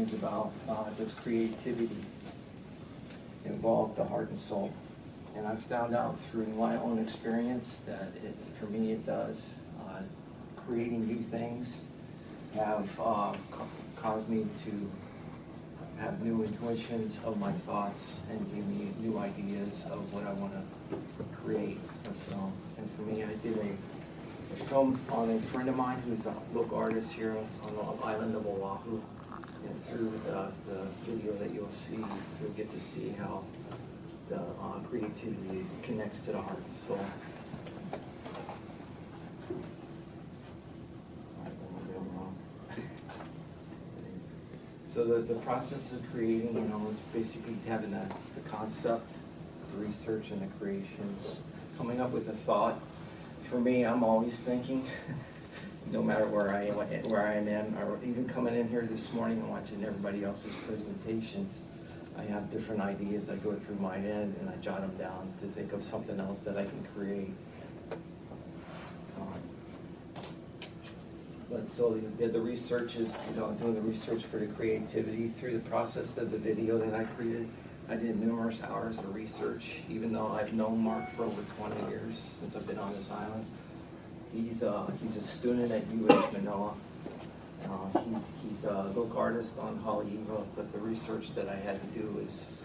is about does creativity involve the heart and soul? And I've found out through my own experience that for me it does. Creating new things have caused me to have new intuitions of my thoughts and give me new ideas of what I want to create a film. And for me, I did a film on a friend of mine who's a local artist here on the island of Oahu. And through the video that you'll see, you'll get to see how the creativity connects to the heart and soul. So the process of creating, is basically having the concept, the research, and the creation, coming up with a thought. For me, I'm always thinking, no matter where I am, or even coming in here this morning and watching everybody else's presentations, I have different ideas. I go through my head and I jot them down to think of something else that I can create. But so the research is, doing the research for the creativity through the process of the video that I created. I did numerous hours of research, even though I've known Mark for over 20 years since I've been on this island. He's a student at UH Manoa. He's a local artist on Haleiwa, but the research that I had to do is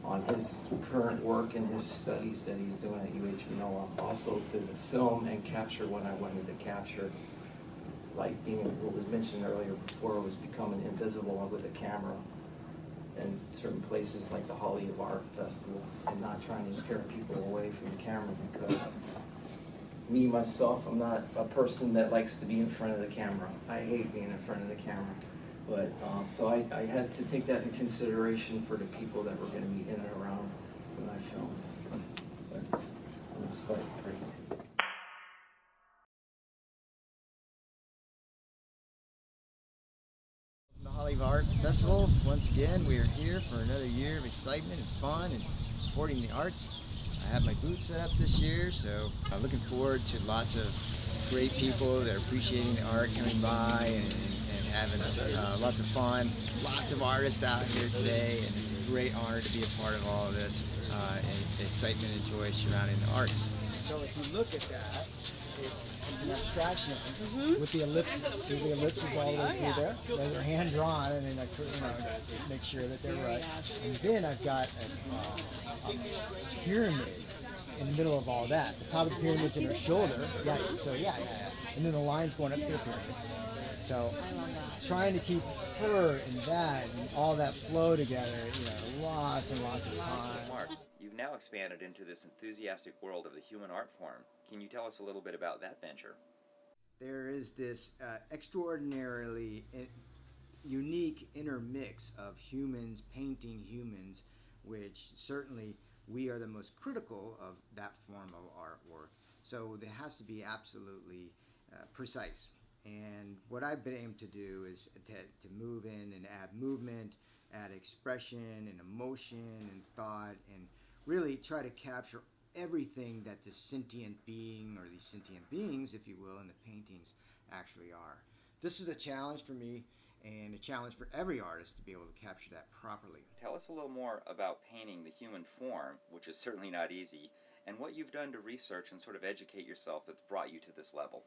on his current work and his studies that he's doing at UH Manoa, also to film and capture what I wanted to capture. Like being, what was mentioned earlier before, was becoming invisible with a camera in certain places like the Haleiwa Art Festival, and not trying to scare people away from the camera, because me, myself, I'm not a person that likes to be in front of the camera. I hate being in front of the camera. But, so I had to take that into consideration for the people that were going to be in and around when I filmed. But I'm going to start creating. The Haleiwa Art Festival, once again, we are here for another year of excitement and fun and supporting the arts. I have my booth set up this year, so I'm looking forward to lots of great people that are appreciating the art coming by and having lots of fun. Lots of artists out here today, and it's a great honor to be a part of all of this and excitement and joy surrounding the arts. So if you look at that, it's an abstraction with the ellipses. See the ellipses all the way through there? They're hand drawn, and then I make sure that they're right. And then I've got a pyramid in the middle of all that. The top of the pyramid's in her shoulder. Yeah. So yeah. And then the line's going up to the pyramid. So trying to keep her and that and all that flow together, lots and lots of time. So Mark, you've now expanded into this enthusiastic world of the human art form. Can you tell us a little bit about that venture? There is this extraordinarily unique intermix of humans painting humans, which certainly we are the most critical of that form of artwork. So there has to be absolutely precise. And what I've been aimed to do is to move in and add movement, add expression and emotion and thought, and really try to capture everything that the sentient being, or these sentient beings, if you will, in the paintings actually are. This is a challenge for me and a challenge for every artist to be able to capture that properly. Tell us a little more about painting the human form, which is certainly not easy, and what you've done to research and sort of educate yourself that's brought you to this level.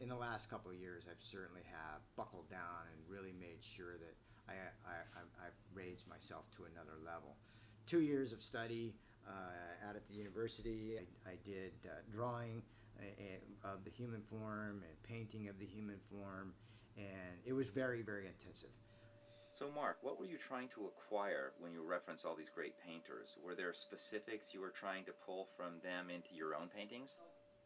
In the last couple of years, I've certainly have buckled down and really made sure that I've raised myself to another level. 2 years of study out at the university. I did drawing of the human form and painting of the human form, and it was very, very intensive. So Mark, what were you trying to acquire when you reference all these great painters? Were there specifics you were trying to pull from them into your own paintings?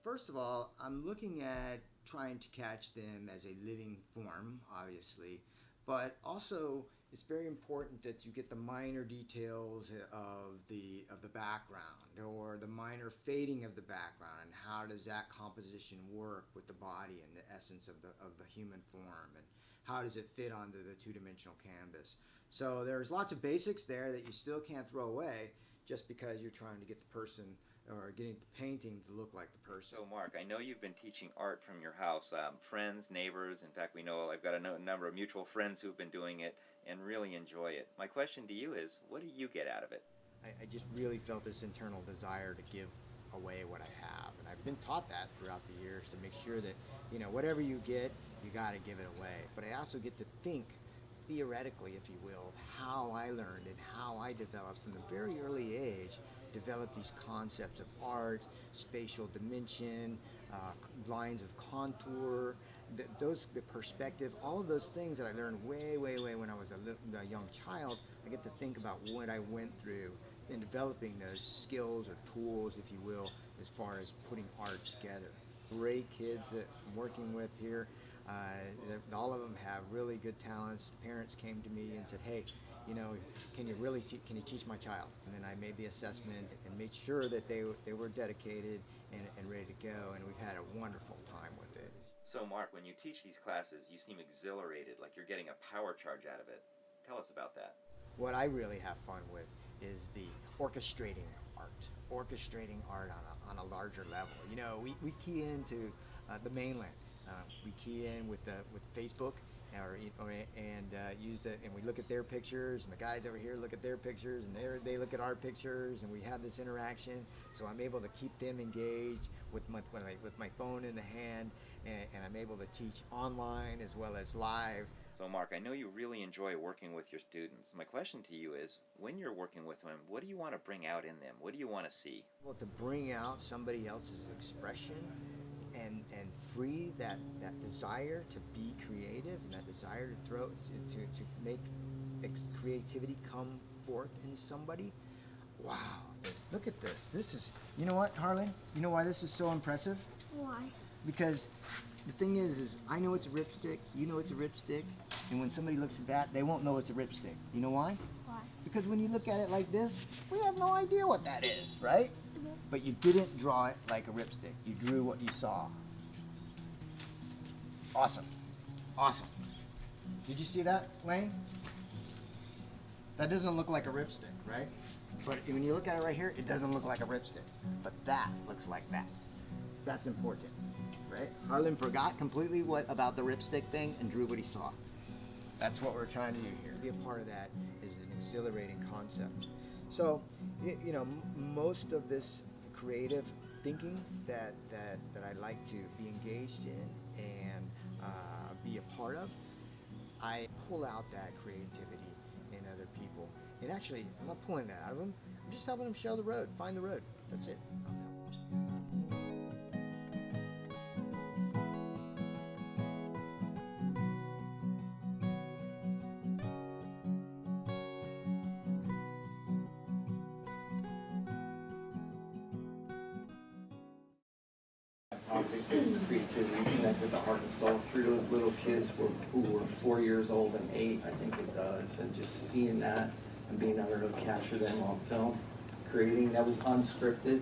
First of all, I'm looking at trying to catch them as a living form, obviously, but also it's very important that you get the minor details of the background, or the minor fading of the background, and how does that composition work with the body and the essence of the human form, and how does it fit onto the two-dimensional canvas. So there's lots of basics there that you still can't throw away just because you're trying to get the person or getting the painting to look like the person. So, Mark, I know you've been teaching art from your house. Friends, neighbors, in fact, we know I've got a number of mutual friends who've been doing it and really enjoy it. My question to you is, what do you get out of it? I just really felt this internal desire to give away what I have. And I've been taught that throughout the years, to make sure that, whatever you get, you got to give it away. But I also get to think theoretically, if you will, of how I learned and how I developed from a very early age, developed these concepts of art, spatial dimension, lines of contour, the perspective, all of those things that I learned way when I was a young child. I get to think about what I went through in developing those skills or tools, if you will, as far as putting art together. Great kids that I'm working with here. All of them have really good talents. Parents came to me and said, hey, can you teach my child? And then I made the assessment and made sure that they were dedicated and ready to go, and we've had a wonderful time with it. So, Mark, when you teach these classes, you seem exhilarated, like you're getting a power charge out of it. Tell us about that. What I really have fun with is the orchestrating art on a larger level. We key into the mainland. We key in with Facebook, and use that, and we look at their pictures, and the guys over here look at their pictures, and they look at our pictures, and we have this interaction. So I'm able to keep them engaged with my phone in the hand, and I'm able to teach online as well as live. So, Mark, I know you really enjoy working with your students. My question to you is, when you're working with them, what do you want to bring out in them? What do you want to see? Well, to bring out somebody else's expression and free that desire to be creative, and that desire to make creativity come forth in somebody. Wow, look at this. This is, you know what, Harlan? You know why this is so impressive? Why? Because the thing is I know it's a ripstick, you know it's a ripstick, and when somebody looks at that, they won't know it's a ripstick. You know why? Why? Because when you look at it like this, we have no idea what that is, right? But you didn't draw it like a ripstick. You drew what you saw. Awesome. Awesome. Did you see that, Lane? That doesn't look like a ripstick, right? But when you look at it right here, it doesn't look like a ripstick. But that looks like that. That's important, right? Harlan forgot completely about the ripstick thing and drew what he saw. That's what we're trying to do here. Be a part of that is an exhilarating concept. So, most of this creative thinking that I like to be engaged in and be a part of, I pull out that creativity in other people. And actually, I'm not pulling that out of them. I'm just helping them show the road, find the road. That's it. Topic is creativity connected to heart and soul through those little kids who were 4 years old and 8. I think it does, and just seeing that and being able to capture them on film, creating that was unscripted.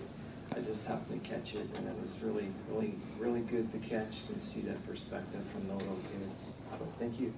I just happened to catch it, and it was really good to catch and see that perspective from the little kids. So thank you.